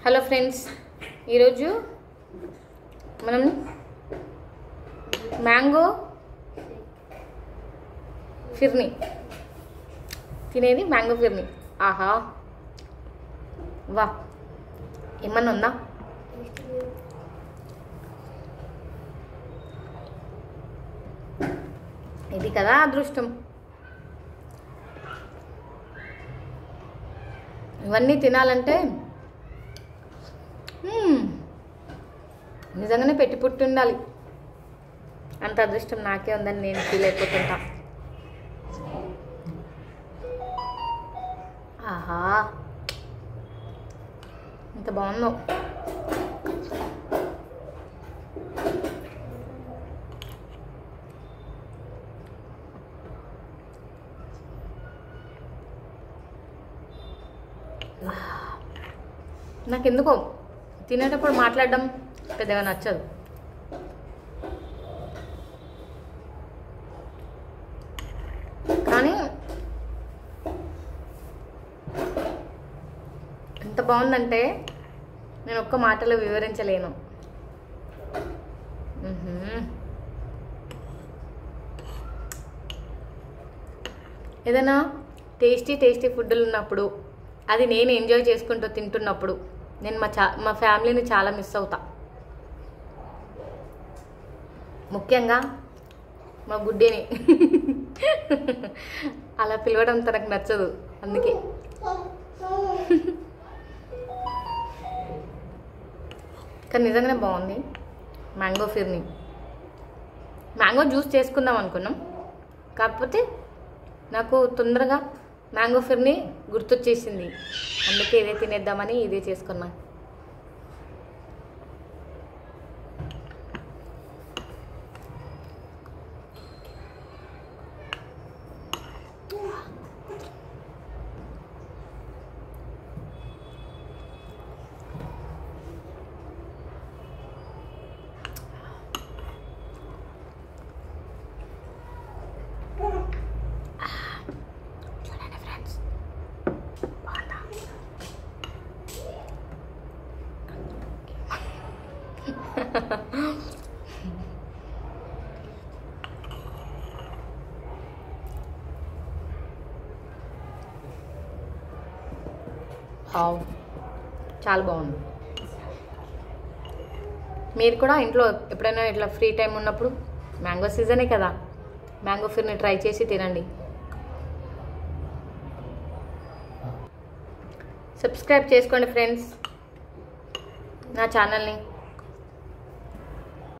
Hello friends, ఈరోజు మనం mango phirni తినేది. మ్యాంగో ఫిర్నీ ఆహా వా, ఏమన్నా ఉందా? ఇది కదా అదృష్టం. ఇవన్నీ తినాలంటే నిజంగానే పెట్టి పుట్టి ఉండాలి. అంత అదృష్టం నాకే ఉందని నేను ఫీల్ అయిపోతుంటా. ఆహా ఎంత బాగుందో. నాకెందుకో తినేటప్పుడు మాట్లాడడం పెద్దగా నచ్చదు. కానీ ఎంత బాగుందంటే నేను ఒక్క మాటలో వివరించలేను. ఏదైనా టేస్టీ ఫుడ్లు ఉన్నప్పుడు, అది నేను ఎంజాయ్ చేసుకుంటూ తింటున్నప్పుడు నేను మా ఫ్యామిలీని చాలా మిస్ అవుతా. ముఖ్యంగా మా గుడ్డేని అలా పిలవడం తనకు నచ్చదు, అందుకే. కానీ నిజంగానే బాగుంది మ్యాంగో ఫిర్నీ. మ్యాంగో జ్యూస్ చేసుకుందాం అనుకున్నాం, కాకపోతే నాకు తొందరగా మ్యాంగో ఫిర్నీ గుర్తొచ్చేసింది. అందుకే ఇదే తినేద్దామని ఇదే చేసుకున్నా. చాలా బాగుంది. మీరు కూడా ఇంట్లో ఎప్పుడైనా ఇట్లా ఫ్రీ టైం ఉన్నప్పుడు, మ్యాంగో సీజనే కదా, మ్యాంగో ఫిర్నీ ట్రై చేసి తినండి. సబ్స్క్రైబ్ చేసుకోండి ఫ్రెండ్స్ నా ఛానల్ని.